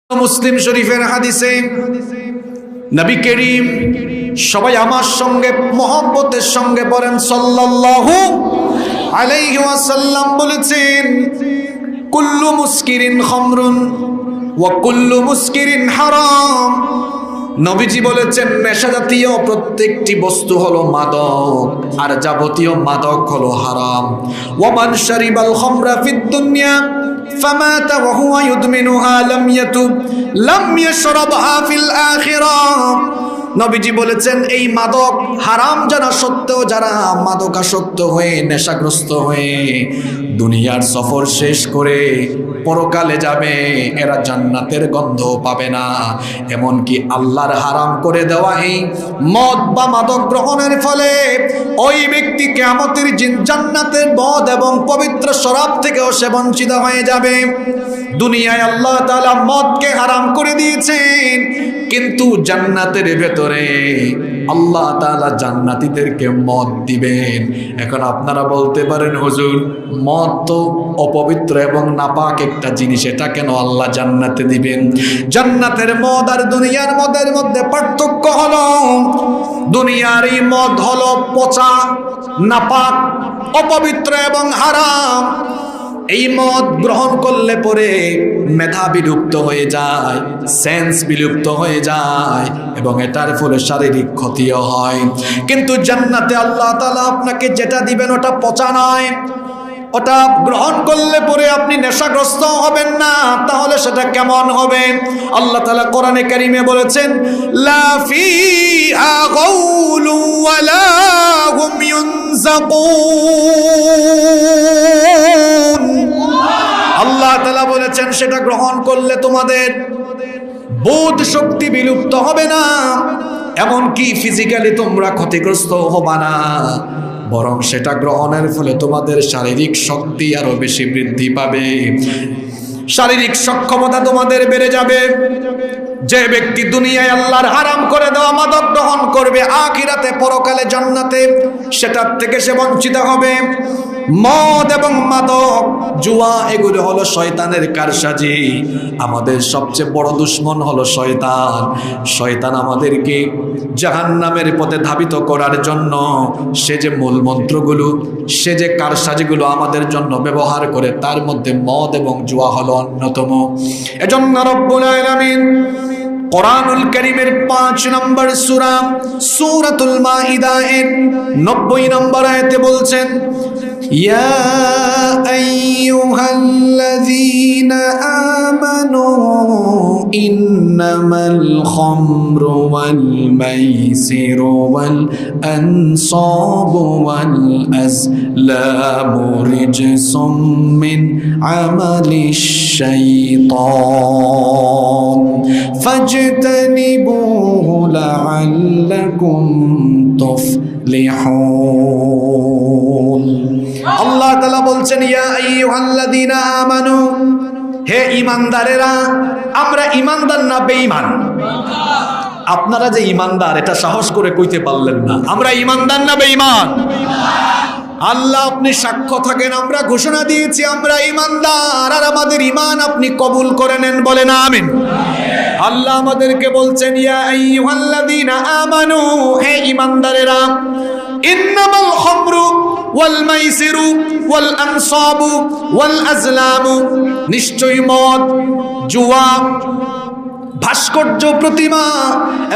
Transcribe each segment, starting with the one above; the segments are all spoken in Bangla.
মুসলিম শরীফের হাদিসে নবী করিম সবাই আমার সঙ্গে মহব্বতের সঙ্গে বলেন সাল্লাল্লাহু আলাইহি ওয়াসাল্লাম বলেছেন, কুল্লু মুসকিরিন খামরুন ওয়া কুল্লু মুসকিরিন হারাম। নবীজি বলেছেন নেশা জাতীয় প্রত্যেকটি বস্তু হলো মাদক, আর যাবতীয় মাদক হলো হারাম। ওয়া মান শারিবাল খামরা ফিদ দুনিয়া ফামাতা ওয়া হুয়া ইউদমিনুহা লাম ইয়াতুব লাম ইয়াশরাবহা ফিল আখিরাহ। নবীজি বলেছেন এই মাদক হারাম জানা সত্ত্বেও যারা মাদকাসক্ত হয়ে নেশাগ্রস্ত হয়ে দুনিয়ার সফর শেষ করে পরকালে যাবে, এরা জান্নাতের গন্ধ পাবে না। এমনকি আল্লাহর হারাম করে দেওয়া এই মদ বা মাদক গ্রহণের ফলে ওই ব্যক্তি কিয়ামতের দিন জান্নাতের মদ এবং পবিত্র শরাব থেকেও সে বঞ্চিত হয়ে যাবে। দুনিয়ায় আল্লাহ তাআলা মদকে হারাম করে দিয়েছেন, কিন্তু জান্নাতের ভেতরে আল্লাহ তাআলা জান্নাতীদেরকে মদ দিবেন। এখন আপনারা বলতে পারেন, হুজুর মদ তো অপবিত্র এবং নাপাক একটা জিনিস, এটা কেন আল্লাহ জান্নাতে দিবেন? জান্নাতের মদ আর দুনিয়ার মদের মধ্যে পার্থক্য হলো, দুনিয়ার এই মদ হলো পচা, নাপাক, অপবিত্র এবং হারাম। এই মদ গ্রহণ করলে পরে মেধা বিলুপ্ত হয়ে যায়, সেন্স বিলুপ্ত হয়ে যায় এবং এটার ফলে শারীরিক ক্ষতিও হয়। কিন্তু জান্নাতে আল্লাহ তাআলা আপনাকে যেটা দিবেন ওটা পচা নয়, ওটা গ্রহণ করলে পরে আপনি নেশাগ্রস্ত হবেন না। তাহলে সেটা কেমন হবে? আল্লাহ তাআলা কোরআনে কারীমে বলেছেন, লা ফিহা গাউলু ওয়ালা হুম ইউনজাকুন। আল্লাহ তাআলা বলেছেন সেটা গ্রহণ করলে তোমাদের বোধ শক্তি বিলুপ্ত হবে না, এমনকি ফিজিক্যালি তোমরা ক্ষতিগ্রস্ত হবে না, বরং সেটা গ্রহণের ফলে তোমাদের শারীরিক শক্তি আরো বেশি বৃদ্ধি পাবে, শারীরিক সক্ষমতা তোমাদের বেড়ে যাবে। যে ব্যক্তি দুনিয়ায় আল্লাহর হারাম করে দেওয়া মাদক গ্রহণ করবে, আখিরাতে পরকালে জান্নাতে সেটার থেকে সে বঞ্চিত হবে। মদ এবং মাদক, জুয়া, এগুলো হলো শয়তানের কারসাজি। আমাদের সবচেয়ে বড় দুশমন হলো শয়তান। শয়তান আমাদেরকে জাহান্নামের পথে ধাবিত করার জন্য সে যে মূল মন্ত্রগুলো, সে যে কারসাজিগুলো আমাদের জন্য ব্যবহার করে, তার মধ্যে মদ এবং জুয়া হলো অন্যতম। এজন্য রব্বুল আলামিন কোরআনুল কারীমের 5 নম্বর সূরা সূরাতুল মাইদা এর 90 নম্বর আয়াতে বলছেন, ইয়া আইয়ুহাল্লাযীনা আমানু ইন্নামাল খামরু ওয়াল মাইসিরু ওয়াল আনসাবু ওয়াল আজলামু রিজসুম মিন আমালিশ শাইতান ফাজতানিবুহু লাআল্লাকুম তুফলিহুন। আল্লাহ তাআলা বলছেন, ইয়া আইয়ুহাল্লাযীনা আমানু, হে ঈমানদারেরা। আমরা ঈমানদার না বেঈমান? আপনারা যে ঈমানদার এটা সাহস করে কইতে পারলেন না। আমরা ঈমানদার না বেঈমান? আল্লাহ আপনি সাক্ষ্য থাকেন, আমরা ঘোষণা দিয়েছি আমরা ঈমানদার, আর আমাদের ঈমান আপনি কবুল করে নেন, বলেন আমিন। আল্লাহ আমাদেরকে বলছেন, ইয়া আইয়ুহাল্লাযীনা আমানু, হে ঈমানদারেরা, ইন্নামাল খামরু ওয়াল মাইসিরু ওয়াল আনসাবু ওয়াল আজলামু, নিশ্চয়ই মদ, জুয়া, ভাস্কর্য প্রতিমা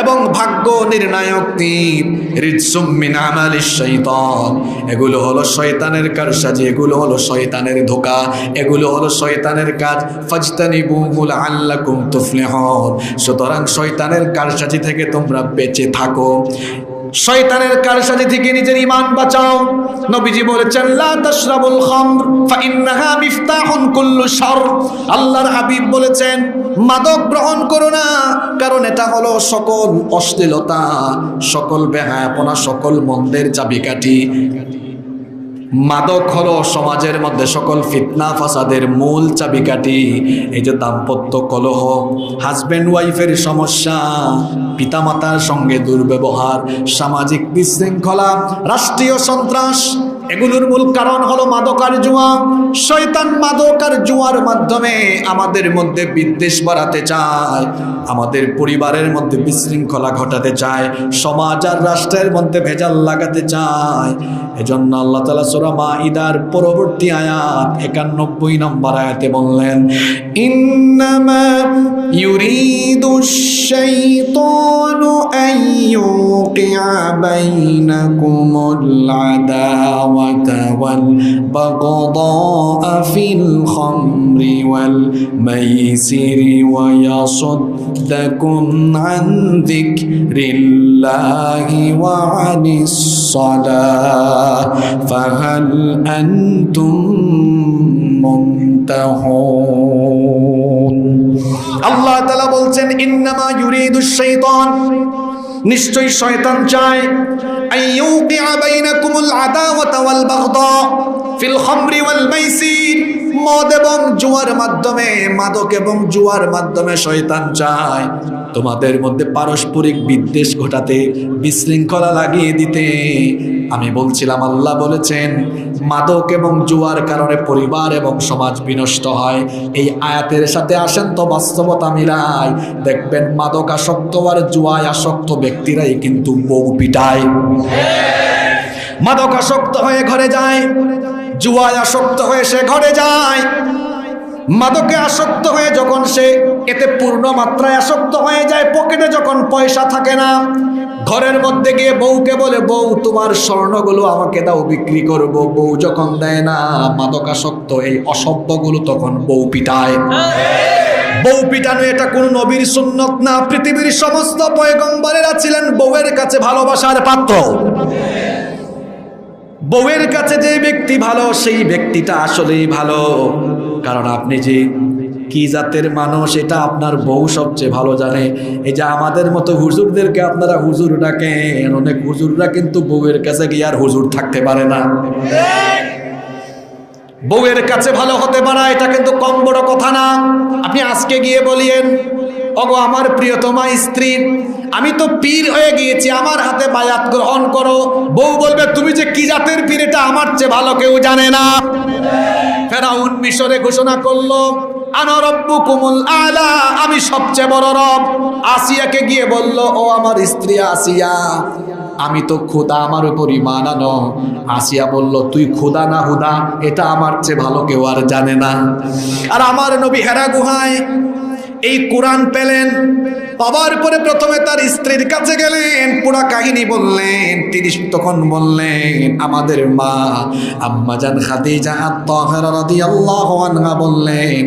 এবং ভাগ্য নির্ণায়ক তীর, রিজসুম মিন আমালিশ শাইতান, এগুলো হলো শয়তানের কারসাজি, এগুলো হলো শয়তানের ধোঁকা, এগুলো হলো শয়তানের কাজ। ফাজতানিবুহু লাআল্লাকুম তুফলিহুন, সুতরাং শয়তানের কারসাজি থেকে তোমরা বেঁচে থাকো, শয়তানের কারসাজি থেকে নিজের ঈমান বাঁচাও। নবীজি বলেছেন, লা তাশরাবুল খামর ফাইন্নাহা মিফতাহুন কুল্লু শার। আল্লাহর হাবিব বলেছেন, মাদক গ্রহণ করো না, কারণ এটা হলো সকল অশ্লীলতা, সকল বেহায়াপনা, সকল মন্দের চাবিকাঠি। মাদক হলো সমাজের মধ্যে সকল ফিতনা ফাসাদের মূল চাবিকাঠি। এই যে দাম্পত্য কলহ, হাজব্যান্ড ওয়াইফের সমস্যা, পিতামাতার সঙ্গে দুর্ব্যবহার, সামাজিক বিশৃঙ্খলা, রাষ্ট্রীয় সন্ত্রাস, এগুলোর মূল কারণ হলো মাদক আর জুয়া। শয়তান মাদক আর জুয়ার মাধ্যমে আমাদের মধ্যে বিদ্বেষ বাড়াতে চায়, আমাদের পরিবারের মধ্যে বিশৃঙ্খলা ঘটাতে চায়, সমাজ আর রাষ্ট্রের মধ্যে ভেজাল লাগাতে চায়। এজন্য আল্লাহ তাআলা সূরা মাঈদার পরবর্তী আয়াত 91 নম্বর আয়াতে বললেন, ইন্নামা ইউরিদুশ শাইতানু আন ইউকিআ বাইনাকুমুল আদাওয়াতা ওয়াল বাগদাআ ফিল খামরি ওয়াল মাইসিরি ওয়া ইয়াসুদ্দাকুম আন যিকরিল্লাহি ওয়া আনিস সালাহ ফাহাল আনতুম মুনতাহুন। আল্লাহ তাআলা বলছেন, ইন্নামা ইউরিদুশ শাইতান, নিশ্চয়ই শয়তান চায়, আইয়ুকিআ বাইনাকুমুল আদাওয়াতা ওয়াল বাগদা ফিল খামরি ওয়াল মাইসির, মদ এবং জুয়ার মাধ্যমে, মাদক এবং জুয়ার মাধ্যমে শয়তান চায় তোমাদের মধ্যে পারস্পরিক বিদ্বেষ ঘটাতে, বিশৃঙ্খলা লাগিয়ে দিতে। আমি বলছিলাম আল্লাহ বলেছেন মাদক এবং জুয়ার কারণে পরিবার এবং সমাজ বিনষ্ট হয়। এই আয়াতের সাথে আসেন তো বাস্তবতা মিলাই, দেখবেন মাদক আসক্ত আর জুয়ায় আসক্ত ব্যক্তিরাই কিন্তু বউ পিটায়। মাদক আসক্ত হয়ে ঘরে যায়, জুয়ায় আসক্ত হয়ে সে ঘরে যায়। মাদকে আসক্ত হয়ে যখন সে এতে পূর্ণ মাত্রায় আসক্ত হয়ে যায়, পকেটে যখন পয়সা থাকে না, ঘরের মধ্যে গিয়ে বউকে বলে, বউ তোমার স্বর্ণগুলো আমাকে দাও, বিক্রি করব। বউ যখন দেয় না, মাদকাসক্ত এই অসভ্যগুলো তখন বউ পিটায়। বউ পিটানো এটা কোন নবীর সুন্নত না। পৃথিবীর সমস্ত পয়গম্বরেরা ছিলেন বউয়ের কাছে ভালোবাসার পাত্র। বউয়ের কাছে যে ব্যক্তি ভালো, সেই ব্যক্তিটা আসলেই ভালো। কারণ আপনি যে কি জাতের মানুষ এটা আপনার বউ সবচেয়ে ভালো জানে। এই যে আমাদের মতো হুজুরদেরকে আপনারা হুজুর ডাকেন, অনেক হুজুররা কিন্তু বউয়ের কাছে গিয়ে আর হুজুর থাকতে পারে না। বউয়ের কাছে ভালো হতে পারা এটা কিন্তু কম বড় কথা না। আপনি আজকে গিয়ে বলিয়েন, ওগো আমার প্রিয়তমা স্ত্রী, আমি তো পীর হয়ে গিয়েছি, আমার হাতে বায়াত গ্রহণ করো। বউ বলবে, তুমি যে কি জাতের পীর এটা আমার চেয়ে ভালো কেউ জানে না। ফেরাউন মিশরে ঘোষণা করলো, আনা রব্বুকুমুল আলা, আমি সবচেয়ে বড় রব। আসিয়াকে গিয়ে বলল, ও আমার স্ত্রী আসিয়া, আমি তো খোদা, আমার উপর ঈমান আনো। আসিয়া বলল, তুই খোদা না হুদা এটা আমার চেয়ে ভালো কেউ আর জানে না। আর আমার নবী হেরা গুহায় এই কোরআন পেলেন, পাওয়ার পরে প্রথমে তার স্ত্রীর কাছে গেলেন, পুরা কাহিনী বললেন। তিনি তখন বললেন, আমাদের মা আম্মাজান খাদিজা আত-তাহেরা রাদিয়াল্লাহু আনহা বললেন,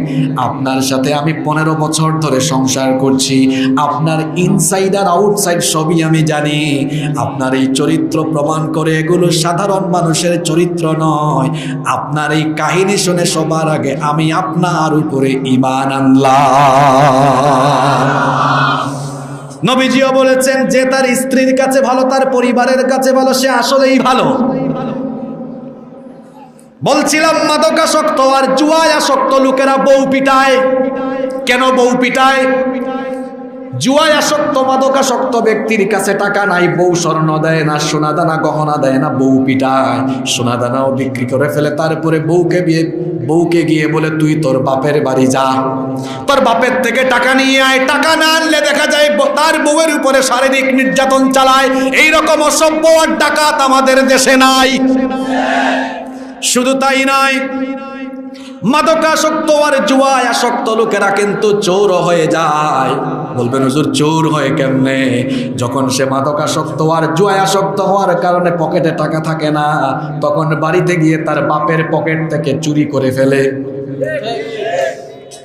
আপনার সাথে আমি 15 বছর ধরে সংসার করছি, আপনার ইনসাইড আর আউটসাইড সবই আমি জানি। আপনার এই চরিত্র প্রমাণ করে এগুলো সাধারণ মানুষের চরিত্র নয়। আপনার এই কাহিনী শুনে সবার আগে আমি আপনার উপরে ঈমান আনলাম। নবীজিও বলেছেন, যে তার স্ত্রীর কাছে ভালো, তার পরিবারের কাছে ভালো, সে আসলেই ভালো। বলছিলাম মাদকাসক্ত আর জুয়ায় আসক্ত লোকেরা বউ পিটায়। কেন বউ পিটায়? জুয়ায় আসক্ত মাদকাসক্ত ব্যক্তির কাছে টাকা নাই, বউ স্বর্ণ দেয় না, সোনা দানা গহনা দেয় না, বউ পিটায়। সোনা দানাও বিক্রি করে ফেলে। তারপরে বউকে গিয়ে বলে, তুই তোর বাপের বাড়ি যা, তোর বাপের থেকে টাকা নিয়ে আয়। টাকা না আনলে দেখা যায় তার বউয়ের উপরে শারীরিক নির্যাতন চালায়। এইরকম অসভ্য আর ডাকাত আমাদের দেশে নাই। শুধু তাই নয়, মাদকাসক্ত আর জুয়ায় আসক্ত লোকেরা কিন্তু চোর হয়ে যায়। বলবেন হুজুর চোর হয় কেমনে? যখন সে মাদকাসক্ত আর জুয়ায় আসক্ত হওয়ার কারণে পকেটে টাকা থাকে না, তখন বাড়িতে গিয়ে তার বাপের পকেট থেকে চুরি করে ফেলে।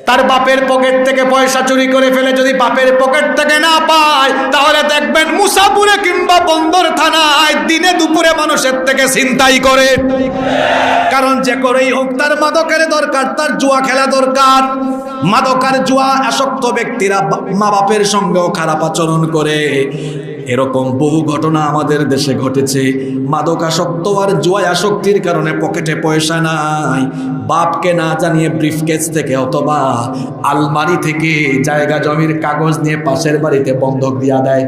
তার বাপের পকেট থেকে পয়সা চুরি করে ফেলে। যদি বাপের পকেট থেকে না পায়, তাহলে দেখবেন মুসাপুরে কিংবা বন্দর থানায় দিনে দুপুরে মানুষের থেকে ছিনতাই করে। কারণ যে করেই হোক তার মাদকের দরকার, তার জুয়া খেলা দরকার। মাদক আর জুয়া আসক্ত ব্যক্তিরা মা বাপের সঙ্গেও খারাপ আচরণ করে। এরকম বহু ঘটনা আমাদের দেশে ঘটেছে। মাদকাসক্ত আর জুয়া আসক্তির কারণে পকেটে পয়সা নাই, বাপকে না জানিয়ে ব্রিফকেস থেকে অথবা আলমারি থেকে জায়গা জমির কাগজ নিয়ে পাশের বাড়িতে বন্ধক দিয়া দেয়।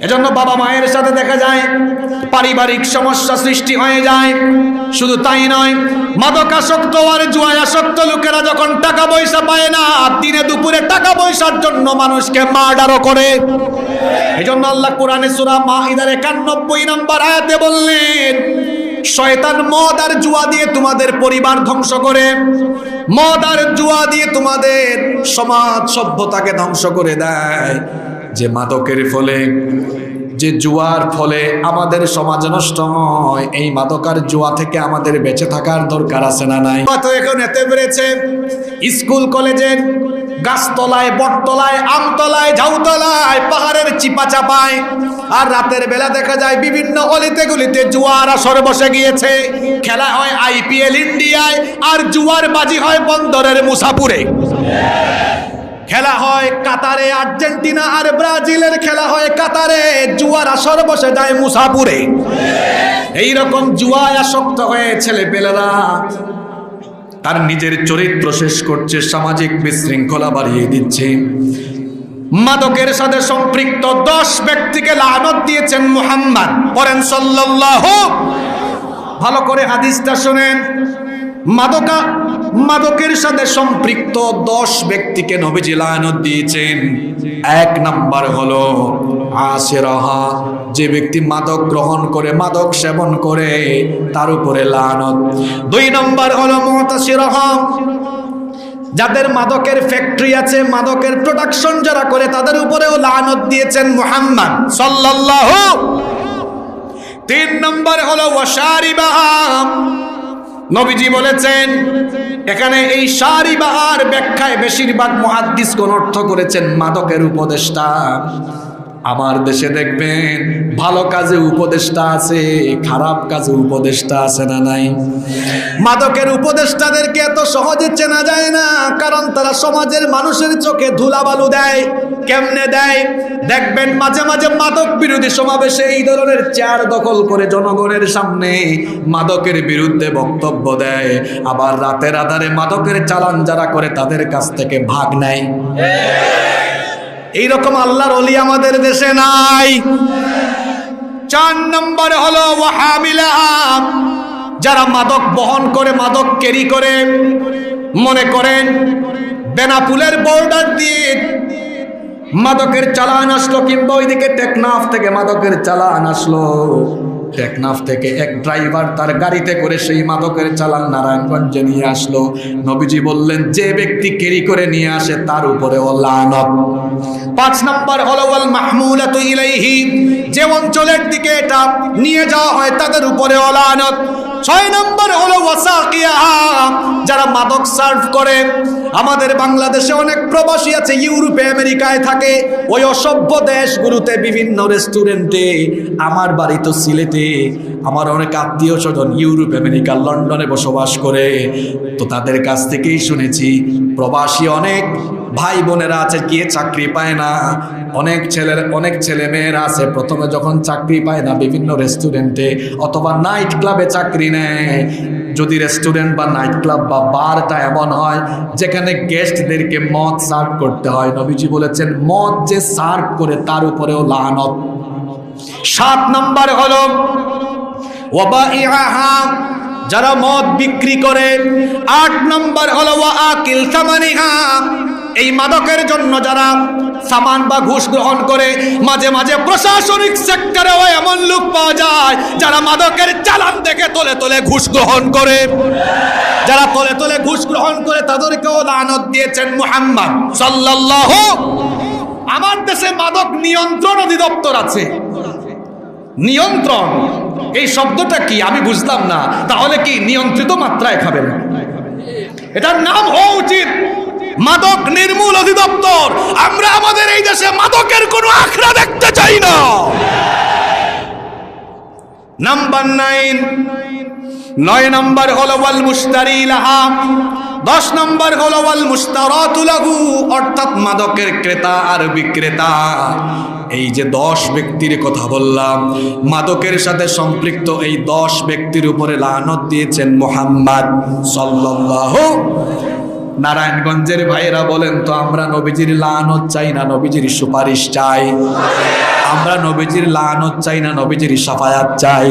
এজন্য বাবা মায়ের সাথে দেখা যায় পারিবারিক সমস্যা সৃষ্টি হয়ে যায়। শুধু তাই নয়, মাদকাসক্ত আর জুয়াসক্ত লোকেরা যখন টাকা পয়সা পায় না, দিনে দুপুরে টাকা পয়সার জন্য মানুষকে মার্ডারও করে। এজন্য আল্লাহ কোরআনে সূরা মাইদার 91 নম্বর আয়াতে বললেন, শয়তান মদ আর জুয়া দিয়ে তোমাদের পরিবার ধ্বংস করে, মদ আর জুয়া দিয়ে তোমাদের সমাজ সভ্যতাকে ধ্বংস করে দেয়। যে মাদকের ফলে, যে জুয়ার ফলে আমাদের সমাজ নষ্ট হয়, এই মাদক আর জুয়া থেকে আমাদের বেঁচে থাকার দরকার আছে না নাই? তো এখন এতে বেড়েছে স্কুল কলেজের গাছতলায়, বটতলায়, আমতলায়, ঝাউতলায়, পাহাড়ের চিপা চাপায়, আর রাতের বেলা দেখা যায় বিভিন্ন অলিতে গলিতে জুয়ার আসর বসে গিয়েছে। খেলা হয় IPL ইন্ডিয়ায়, আর জুয়ার বাজি হয় বন্দরের মুসাপুরে। খেলা হয় কাতারে আর্জেন্টিনা আর ব্রাজিলের খেলা হয় কাতারে, জুয়ার আসর বসে যায় মুসাপুরে। এইরকম জুয়ায় আসক্ত হয়ে ছেলেপেলেরা তার নিজের চরিত্র শেষ করছে, সামাজিক বিশৃঙ্খলা বাড়িয়ে দিচ্ছে। মাদকের সাথে সম্পৃক্ত 10 ব্যক্তিকে লানত দিয়েছেন মুহাম্মদ। পড়েন সাল্লাল্লাহু। ভালো করে হাদিসটা শুনেন। মাদকের সাথে সম্পৃক্ত 10 ব্যক্তিকে নবীজি লানত দিয়েছেন। 1 নাম্বার হলো আশিরাহা, যে ব্যক্তি মাদক গ্রহণ করে, মাদক সেবন করে, তার উপরে লানত। 2 নাম্বার হলো মুতাসিরাহা, যাদের মাদকের ফ্যাক্টরি আছে, মাদকের প্রোডাকশন যারা করে, তাদের উপরেও লানত দিয়েছেন মুহাম্মদ সাল্লাল্লাহু। 3 নাম্বার হলো ওয়াশারিবাহা, নবীজি বলেছেন, এখানে এই শারিবাহার ব্যাখ্যায় বেশিরভাগ মুহাদ্দিসগণ অর্থ করেছেন মাদকের উপদেষ্টা। আমার দেশে দেখবেন ভালো কাজে উপদেষ্টা আছে, খারাপ কাজে উপদেষ্টা আছে না নাই? মাদকের উপদেষ্টাদেরকে এত সহজে চেনা যায় না, কারণ তারা সমাজের মানুষের চোখে ধুলাবালু দেয়। কেমনে দেয়? দেখবেন মাঝে মাঝে মাদক বিরোধী সমাবেশে এই ধরনের চেয়ার দখল করে জনগণের সামনে মাদকের বিরুদ্ধে বক্তব্য দেয়, আবার রাতের আধারে মাদকের চালান যারা করে তাদের কাছ থেকে ভাগ নেয়। এইরকম আল্লাহর ওলি আমাদের দেশে নাই। 4 নম্বর হলো ওয়াহামিলাহা, যারা মাদক বহন করে, মাদক ক্যারি করে। মনে করেন বেনাপুলের বর্ডার দিয়ে মাদকের চালান আসলো, কিংবা ওইদিকে টেকনাফ থেকে মাদকের চালান আসলো। টেকনাফ থেকে এক ড্রাইভার তার গাড়িতে করে সেই মাদকের চালান নারায়ণগঞ্জে নিয়ে আসলো। নবীজি বললেন, যে ব্যক্তি ক্যারি করে নিয়ে আসে তার উপরে ও লানত। 5 নাম্বার হলো ওয়াল মাহমুলাতু ইলাইহি, যে অঞ্চলের দিকে এটা নিয়ে যাওয়া হয় তাদের উপরে ও লানত। 6 নম্বর হলো ওয়াসাকিয়াহা, যারা মাদক সার্ভ করে। আমাদের বাংলাদেশে অনেক প্রবাসী আছে, ইউরোপে আমেরিকায় থাকে, ওই অসভ্য দেশগুলোতে বিভিন্ন রেস্টুরেন্টে। আমার বাড়ি তো সিলেটে, আমার অনেক আত্মীয় স্বজন ইউরোপ আমেরিকা লন্ডনে বসবাস করে। তো তাদের কাছ থেকেই শুনেছি, প্রবাসী অনেক ভাই বোনেরা আছে, গিয়ে চাকরি পায় না। অনেক ছেলে মেয়েরা আছে, প্রথমে যখন চাকরি পায় না বিভিন্ন রেস্টুরেন্টে অথবা নাইট ক্লাবে চাকরি নেয়। যদি রেস্টুরেন্ট বা নাইট ক্লাব বা বারটা এমন হয় যেখানে গেস্টদেরকে মদ সার্ভ করতে হয়, নবীজি বলেছেন মদ যে সার্ভ করে তার উপরেও লানত। 7 নম্বর হলো ওয়াবাইআহা, যারা মদ বিক্রি করে। 8 নম্বর হলো ওয়াআকিল সামানিহা, এই মাদকের জন্য যারা সামান বা ঘুষ গ্রহণ করে। মাঝে মাঝে প্রশাসনিক সেক্টরেও এমন লোক পাওয়া যায় যারা মাদকের চালান দেখে তলে তলে ঘুষ গ্রহণ করে। যারা তলে তলে ঘুষ গ্রহণ করে তাদেরকেও লানত দিয়েছেন মুহাম্মদ সাল্লাল্লাহু। আমার দেশে মাদক নিয়ন্ত্রণ অধিদপ্তর আছে। নিয়ন্ত্রণ এই শব্দটা কি আমি বুঝলাম না। তাহলে কি নিয়ন্ত্রিত মাত্রায় খাবেন? এটার নাম হওয়া উচিত মাদক নির্মূল অধিদপ্তর। আমরা আমাদের এই দেশে মাদকের কোনো আখড়া দেখতে চাই না। নাম্বার 9 নম্বর হলো ওয়াল মুশতারি লাহা। 10 নম্বর হলো ওয়াল মুশতারাতু লাহু, অর্থাৎ মাদকের ক্রেতা আর বিক্রেতা। এই যে 10 ব্যক্তির কথা বললাম, মাদকের সাথে সম্পৃক্ত এই 10 ব্যক্তির উপরে লানত দিয়েছেন মুহাম্মদ সাল্লাল্লাহু। নারায়ণগঞ্জের ভাইয়েরা বলেন তো, আমরা নবীজির লানত চাই না নবীজির সুপারিশ চাই? আমরা নবীজির লানত চাই না নবীজির শাফায়াত চাই?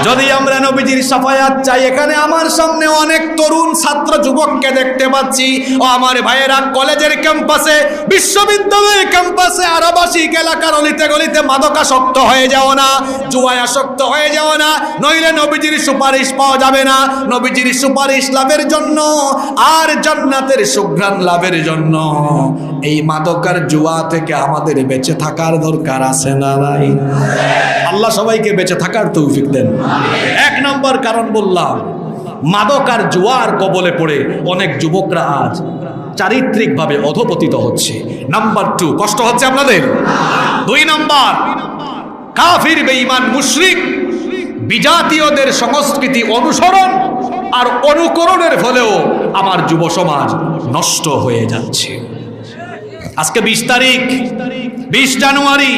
যদি আমরা নবীজির শাফায়াত চাই, এখানে আমার সামনে অনেক তরুণ ছাত্র যুবককে দেখতে পাচ্ছি। ও আমার ভাইয়েরা, কলেজের ক্যাম্পাসে, বিশ্ববিদ্যালয়ের ক্যাম্পাসে, আবাসিক এলাকার অলিতে গলিতে মাদকাসক্ত হয়ে যাও না, জুয়ায় আসক্ত হয়ে যাও না, নইলে নবীজির সুপারিশ পাওয়া যাবে না। নবীজির সুপারিশ লাভের জন্য আর জান্নাতের সুঘ্রাণ লাভের জন্য এই মাদকার জুয়া থেকে আমাদের বেঁচে থাকার দরকার আছে না নাই? আল্লাহ সবাইকে বেঁচে থাকার তৌফিক দেন। এক নম্বর কারণ বললাম, মাদক আর জুয়ার কবলে পড়ে অনেক যুবকরা আজ চারিত্রিকভাবে অধপতিত হচ্ছে। নাম্বার 2, কষ্ট হচ্ছে আপনাদের? 2 নম্বর, কাফির, বেঈমান, মুশরিক, বিজাতীয়দের সংস্কৃতি অনুসরণ আর অনুকরণের ফলেও আমার যুব সমাজ নষ্ট হয়ে যাচ্ছে। আজকে 20 তারিখ, 20 জানুয়ারি,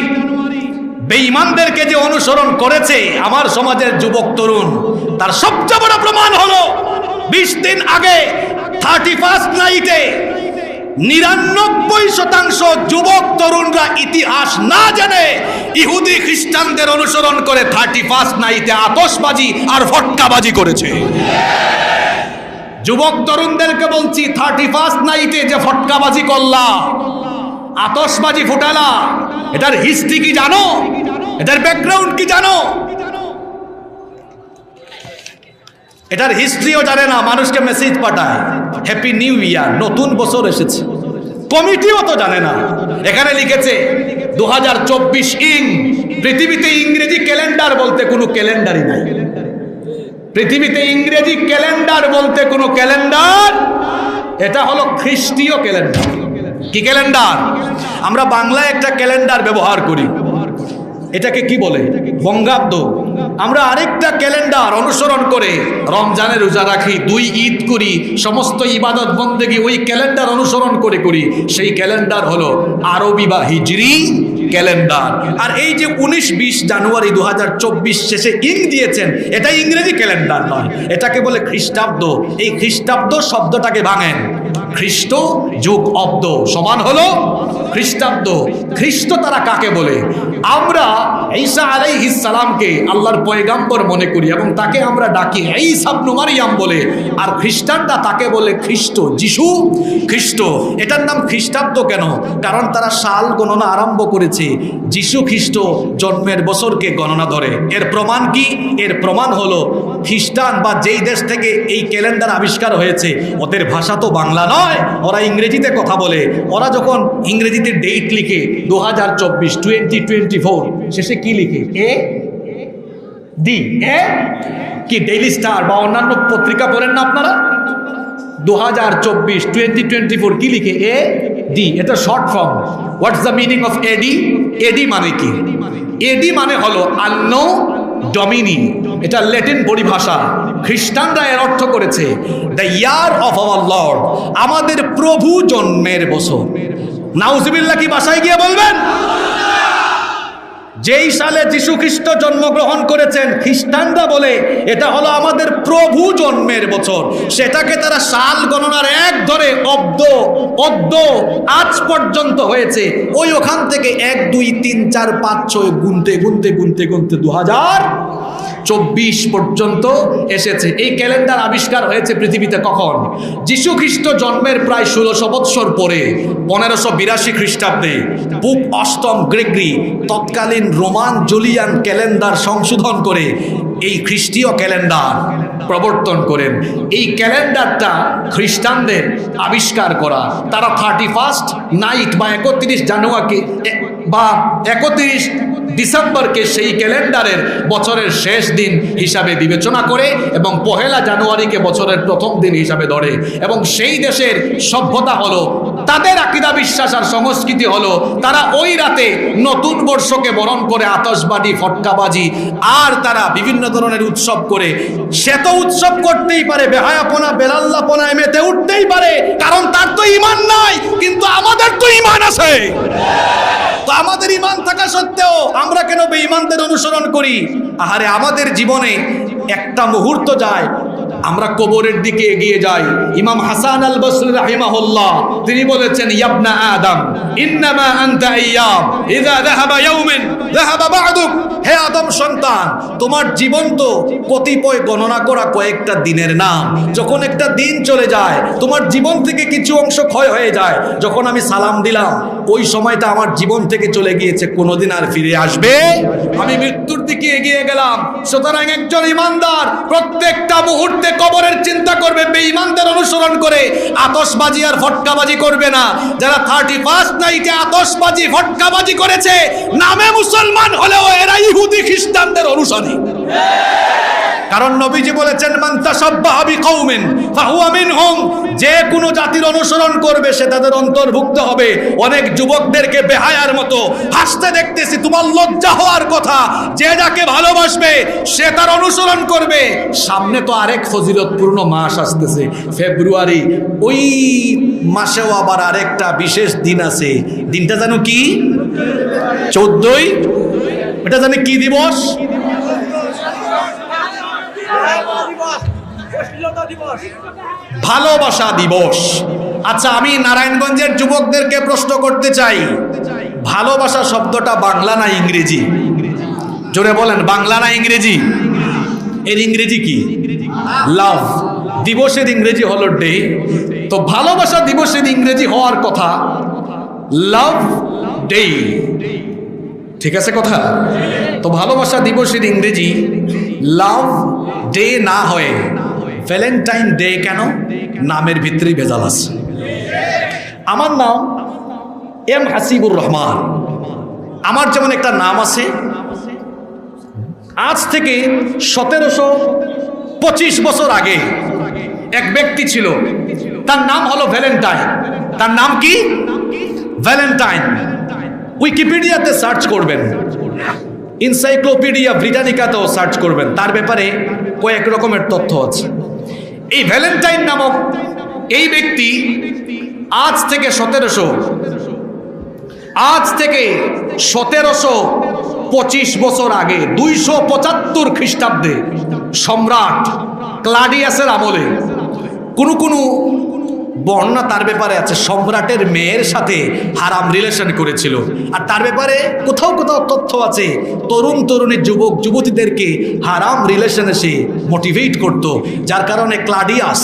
বেঈমানদেরকে যে অনুসরণ করেছে আমার সমাজের যুবক তরুণ, তার সবচেয়ে বড় প্রমাণ হলো 20 দিন আগে 31st নাইটে 99% যুবক তরুণরা ইতিহাস না জেনে ইহুদি খ্রিস্টানদের অনুসরণ করে 31st নাইটে আতশবাজি আর ফটকাবাজি করেছে। যুবক তরুণদেরকে বলছি, 31st নাইটে যে ফটকাবাজি করলা, আতশবাজি ফুটালা, এটার হিস্ট্রি কি জানো? এটার ব্যাকগ্রাউন্ড কি জানো? এটার হিস্ট্রিও জানে না, মানুষকে মেসেজ পাঠায় হ্যাপি নিউ ইয়ার, নতুন বছর এসেছে। কমিটিও তো জানে না। এখানে লিখেছে 2024 ইং। পৃথিবীতে ইংরেজি ক্যালেন্ডার বলতে কোনো ক্যালেন্ডারই নাই। পৃথিবীতে ইংরেজি ক্যালেন্ডার বলতে কোনো ক্যালেন্ডার, এটা হলো খ্রিস্টীয় ক্যালেন্ডার। কি ক্যালেন্ডার? আমরা বাংলায় একটা ক্যালেন্ডার ব্যবহার করি, এটাকে কি বলে? বঙ্গাব্দ। আমরা আরেকটা ক্যালেন্ডার অনুসরণ করে রমজানের রোজা রাখি, 2 ঈদ করি, সমস্ত ইবাদত বন্দেগী ওই ক্যালেন্ডার অনুসরণ করে করি। সেই ক্যালেন্ডার হলো আরবি বা হিজরি ক্যালেন্ডার। আর এই যে 19-20 জানুয়ারি 2024 শেষে ইং দিয়েছেন, এটা ইংরেজি ক্যালেন্ডার নয়, এটাকে বলে খ্রিস্টাব্দ। এই খ্রিস্টাব্দ শব্দটাকে ভাঙেন, খ্রিস্ট যুগ অব্দ সমান হলো খ্রিস্টাব্দ। খ্রিস্ট তারা কাকে বলে? আমরা ঈসা আলাইহিস সালামকে আল্লাহর পয়গাম্বর মনে করি এবং তাকে আমরা ডাকি ঈসা ইবনে মারইয়াম বলে। আর খ্রিস্টানরা তাকে বলে খ্রিস্ট, যিশু খ্রিস্ট। এটার নাম খ্রিস্টাব্দ কেন? কারণ তারা সাল গণনা আরম্ভ করেছে, যিশু খ্রিস্ট জন্মের বছরকে গণনা ধরে। এর প্রমাণ কি? এর প্রমাণ হলো খ্রিস্টান বা যেই দেশ থেকে এই ক্যালেন্ডার আবিষ্কার হয়েছে, ওদের ভাষা তো বাংলা নয়, ওরা ইংরেজিতে কথা বলে। ওরা যখন ইংরেজিতে ডেট লিখে 2024 2024 শেষে কি লিখে? A D. এ কি ডেইলি স্টার বা অন্যান্য পত্রিকা পড়েন না আপনারা? 2024 2024 কি লিখে? A D. এটা short form. What's the meaning of AD? AD মানে কি? এডি মানে হলো আন্নো ডমিনি। এটা ল্যাটিন পরিভাষা। খ্রিস্টানরা এর অর্থ করেছে the year of our Lord, আমাদের প্রভু জন্মের বছর। নাউজুবিল্লাহ কি বাসায় গিয়ে বলবেন? যেই সালে যিশু খ্রিস্ট জন্মগ্রহণ করেছেন, খ্রিস্টানরা বলে এটা হলো আমাদের প্রভু জন্মের বছর। সেটাকে তারা সাল গণনার এক ধরে অব্দ আজ পর্যন্ত হয়েছে। ওই ওখান থেকে 1 2 3 4 5 6 গুনতে 2024 পর্যন্ত এসেছে। এই ক্যালেন্ডার আবিষ্কার হয়েছে পৃথিবীতে কখন? যিশু খ্রিস্ট জন্মের প্রায় 1600 বৎসর পরে 1582 খ্রিস্টাব্দে পোপ অষ্টম গ্রেগরি তৎকালীন রোমান জুলিয়ান ক্যালেন্ডার সংশোধন করে এই খ্রিস্টীয় ক্যালেন্ডার প্রবর্তন করেন। এই ক্যালেন্ডারটা খ্রিস্টানদের আবিষ্কার করা। তারা 31st নাইট বা 31 জানুয়ারি বা 31 ডিসেম্বরকে সেই ক্যালেন্ডারের বছরের শেষ দিন হিসাবে বিবেচনা করে এবং 1 জানুয়ারিকে বছরের প্রথম দিন হিসাবে ধরে। এবং সেই দেশের সভ্যতা হলো, তাদের আকীদা বিশ্বাস আর সংস্কৃতি হলো, তারা ওই রাতে নতুন বর্ষকে বরণ করে আতশবাজি, ফটকাবাজি আর তারা বিভিন্ন ধরনের উৎসব করে। সে তো উৎসব করতেই পারে, বেহায়াপনা বেলাল্লাপনায় মেতে উঠতেই পারে, কারণ তার তো ঈমান নাই, কিন্তু আমাদের তো ঈমান আছে। তো আমাদের ঈমান থাকা সত্ত্বেও আমরা কেন বেঈমানদের অনুসরণ করি? আহারে, আমাদের জীবনে একটা মুহূর্ত যায় আমরা কবরের দিকে এগিয়ে যাই। ইমাম হাসান আল বসরি রাহিমাহুল্লাহ তিনি বলেছেন, ইয়াবনা আদম ইন্নামা আনতা আইয়াম ইযা যাহাবা ইয়াউমিন যাহাবা বা'দুক। হে আদম সন্তান, তোমার জীবন তো কতিপয় গণনা করা কয়েকটা দিনের নাম। যখন একটা দিন চলে যায়, তোমার জীবন থেকে কিছু অংশ ক্ষয় হয়ে যায়। যখন আমি সালাম দিলাম, ওই সময়টা আমার জীবন থেকে চলে গিয়েছে, কোনোদিন আর ফিরে আসবে? আমি মৃত্যুর দিকে এগিয়ে গেলাম। সুতরাং একজন ইমানদার প্রত্যেকটা মুহূর্তে কবরের চিন্তা করবে, বেঈমানদের অনুসরণ করে আতশবাজি আর ফটকাবাজি করবে না। যারা 31st নাইটে আতশবাজি ফটকাবাজি করেছে, নামে মুসলমান হলেও এরা ইহুদি খ্রিস্টানদের অনুসারী। কারণ নবীজি বলেছেন, মান তাশাব্বাহা বিকওমিন ফাহুয়া মিনহুম। যে কোনো জাতির অনুসরণ করবে সে তাদের অন্তর্ভুক্ত হবে। অনেক যুবকদেরকে বেহায়ার মতো হাসতে দেখতেছি, তোমার লজ্জা হওয়ার কথা। যে যাকে ভালোবাসবে সে তার অনুসরণ করবে। সামনে তো আরেক ফজিলতপূর্ণ মাস আসতেছে, ফেব্রুয়ারি। ওই মাসেও আবার আরেকটা বিশেষ দিন আছে। দিনটা জানো কি? 14ই। এটা জানে কি দিবস? ভালোবাসা দিবস। আচ্ছা, আমি নারায়ণগঞ্জের যুবকদেরকে প্রশ্ন করতে চাই, ভালোবাসা শব্দটা বাংলা না ইংরেজি? জোরে বলেন, বাংলা না ইংরেজি? এর ইংরেজি কি? লাভ। দিবসের ইংরেজি হলো ডে। তো ভালোবাসা দিবসের ইংরেজি হওয়ার কথা লাভ ডে। ঠিক আছে কথা? তো ভালোবাসা দিবসের ইংরেজি লাভ ডে না হয়ে ভ্যালেন্টাইন ডে কেন? নামের ভিতরেই ভেজাল আছে। আমার নাম এম হাসিবুর রহমান। আমার যেমন একটা নাম আছে, আজ থেকে 1725 বছর আগে এক ব্যক্তি ছিল, তার নাম হলো ভ্যালেন্টাইন। তার নাম কি? ভ্যালেন্টাইন। উইকিপিডিয়াতে সার্চ করবেন, এনসাইক্লোপিডিয়া ব্রিটানিকাতেও সার্চ করবেন, তার ব্যাপারে কয়েক রকমের তথ্য আছে। এই ভ্যালেন্টাইন নামক এই ব্যক্তি আজ থেকে 1725 বছর আগে, 275 খ্রিস্টাব্দে সম্রাট ক্লাডিয়াসের আমলে কোনো বর্ণনা তার ব্যাপারে আছে, সম্রাটের মেয়ের সাথে হারাম রিলেশন করেছিল। আর তার ব্যাপারে কোথাও কোথাও তথ্য আছে, তরুণ তরুণী যুবক যুবতীদেরকে হারাম রিলেশনে সে মোটিভেট করত, যার কারণে ক্লাডিয়াস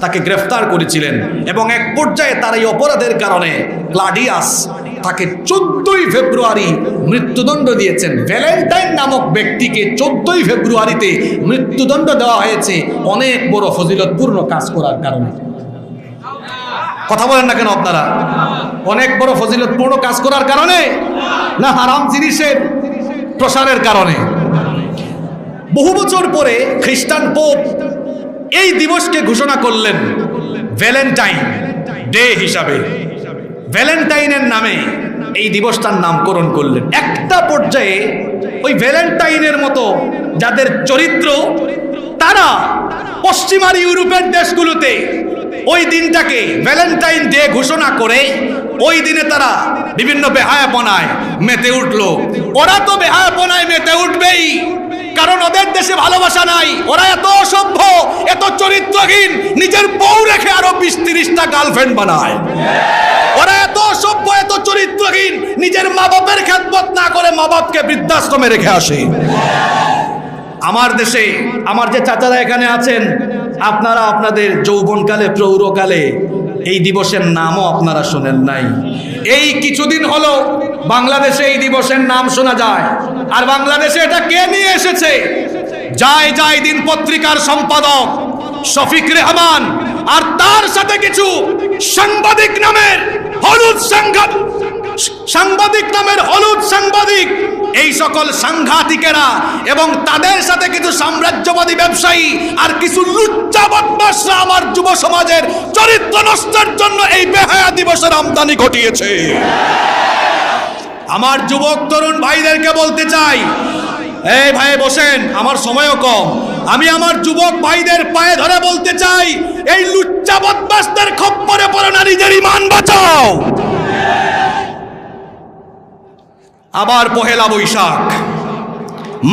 তাকে গ্রেফতার করেছিলেন। এবং এক পর্যায়ে তার এই অপরাধের কারণে ক্লাডিয়াস তাকে 14ই ফেব্রুয়ারি মৃত্যুদণ্ড দিয়েছেন। ভ্যালেন্টাইন নামক ব্যক্তিকে 14ই ফেব্রুয়ারিতে মৃত্যুদণ্ড দেওয়া হয়েছে অনেক বড় ফজিলতপূর্ণ কাজ করার কারণে। কথা বলেন না কেন আপনারা? অনেক বড় ফজিলতপূর্ণ কাজ করার কারণে, না হারাম জিনিসের প্রসারের কারণে? বহু বছর পরে খ্রিস্টান পোপ এই দিবসকে ঘোষণা করলেন ভ্যালেন্টাইন ডে হিসাবে। ভ্যালেন্টাইনের নামে এই দিবসটার নামকরণ করলেন। একটা পর্যায়ে ওই ভ্যালেন্টাইনের মতো যাদের চরিত্র, তারা পশ্চিমারি ইউরোপের দেশগুলোতে ওই দিনটাকে ভ্যালেন্টাইন ডে ঘোষণা করে ওই দিনে তারা বিভিন্ন বেহায়াপনায় মেতে উঠল। ওরা তো বেহায়াপনায় মেতে উঠবেই, কারণ ওদের দেশে ভালোবাসা নাই। ওরা এত অসভ্য, এত চরিত্রহীন, নিজের বউ রেখে আরো 20-30টা গার্লফ্রেন্ড বানায়। ওরা এত অসভ্য, এত চরিত্রহীন, নিজের মা বাপের খেদমত না করে মা বাপকে বৃদ্ধাশ্রমে রেখে আসে। আমার দেশে আমার যে চাচারা এখানে আছেন, আপনারা আপনাদের যৌবনকালে প্রৌঢ়কালে এই দিবসের নামও আপনারা শোনেন নাই। এই কিছুদিন হলো বাংলাদেশে এই দিবসের নাম শোনা যায়। আর বাংলাদেশে এটা কে নিয়ে এসেছে? যায় দিন পত্রিকার সম্পাদক শফিক রেহমান আর তার সাথে কিছু সাংবাদিক নামের হলুদ সাংবাদিক, এই সকল সাংঘাতিকেরা এবং তাদের সাথে কিছু সাম্রাজ্যবাদী ব্যবসায়ী আর কিছু লুচ্চা বদমাশরা আমার যুব সমাজের চরিত্র নষ্টের জন্য এই বেহায়া দিবসের আমদানি ঘটিয়েছে। আমার যুবক তরুণ ভাইদেরকে বলতে চাই, এই ভাই বসেন, আমার সময়ও কম। আমি আমার যুবক ভাইদের পায়ে ধরে বলতে চাই, এই লুচ্চা বদমাশদের খপ্পরে পড়ে না, নিজের ঈমান বাঁচাও। আবার পহেলা বৈশাখ,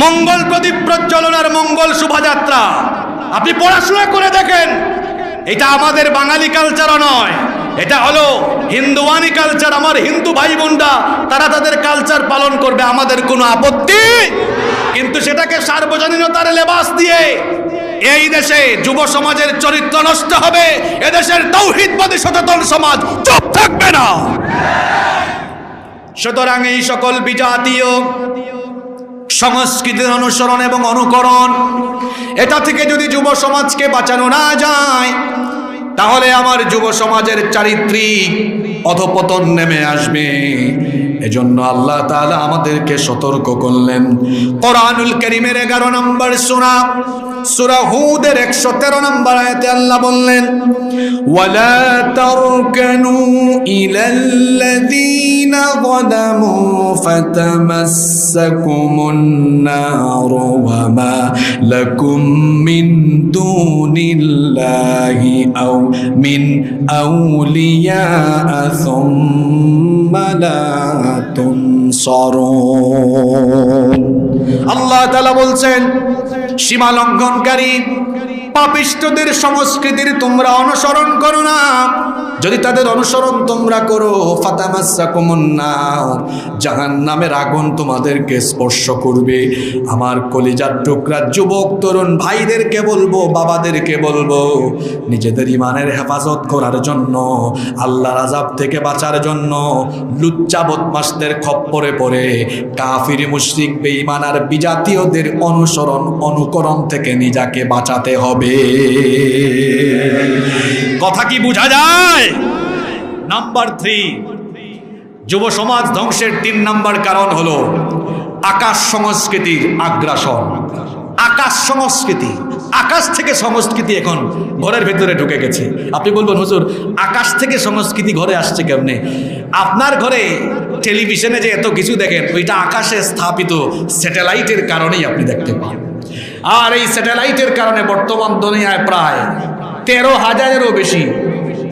মঙ্গল প্রদীপ প্রজ্বলনের মঙ্গল শোভাযাত্রা। আপনি পড়াশোনা করে দেখেন, এটা আমাদের বাঙালি কালচারও নয়, এটা হলো হিন্দুয়ানি কালচার। আমার হিন্দু ভাই বোনরা তারা তাদের কালচার পালন করবে, আমাদের কোনো আপত্তি, কিন্তু সেটাকে সার্বজনীনতার লেবাস দিয়ে এই দেশে যুব সমাজের চরিত্র নষ্ট হবে। এদেশের তাওহীদবাদী সচেতন সমাজ চুপ থাকবে না। সুতরাং এই সকল বিজাতীয় সংস্কৃতির অনুসরণ এবং অনুকরণ, এটা থেকে যদি যুব সমাজকে বাঁচানো না যায়, তাহলে আমার যুব সমাজের চারিত্রিক অধপতন নেমে আসবে। এজন্য আল্লাহ তাআলা আমাদেরকে সতর্ক করলেন। কোরআনুল কারীমের 11 নম্বর সূরা হুদের 113 নম্বর আয়াতে আল্লাহ বললেন, ওয়ালা তারকানু ইলাল্লাযীনা যালামু ফাতামাসসাকুমুন নার ওয়া মা লাকুম মিন দুনিল্লাহি আও মিন আউলিয়া সুম্মা লা তুনসারুন। আল্লাহ তাআলা বলছেন, সীমা লঙ্ঘনকারী পাপিষ্ঠদের সংস্কৃতির তোমরা অনুসরণ করো না। যদি তাদের অনুসরণ তোমরা করো, ফাতামাসসাকুমুন নার, জাহান্নামের আগুন তোমাদেরকে স্পর্শ করবে। আমার কলিজার টুকরা যুবক তরুণ ভাইদেরকে বলবো, বাবাদেরকে বলবো, নিজেদের ইমানের হেফাজত করার জন্য, আল্লাহর আযাব থেকে বাঁচার জন্য লুচ্চা বদমাশদের খপ্পরে পড়ে কাফির মুশরিক বেঈমান আর বিজাতীয়দের অনুকরণ থেকে নিজেকে বাঁচাতে হবে। কথা কি বোঝা যায়? নাম্বার 3, যুব সমাজ ধ্বংসের 3 নাম্বার কারণ হলো আকাশ সংস্কৃতির আগ্রাসন। আকাশ সংস্কৃতি, আকাশ থেকে সংস্কৃতি এখন ঘরের ভেতরে ঢুকে গেছে। আপনি বলবেন, হুজুর আকাশ থেকে সংস্কৃতি ঘরে আসছে কেমনে? আপনার ঘরে টেলিভিশনে যে এত কিছু দেখেন, ওইটা আকাশে স্থাপিত স্যাটেলাইটের কারণেই আপনি দেখতে পান। আর এই স্যাটেলাইটের কারণে বর্তমান দুনিয়ায় প্রায় 13,000-এরও বেশি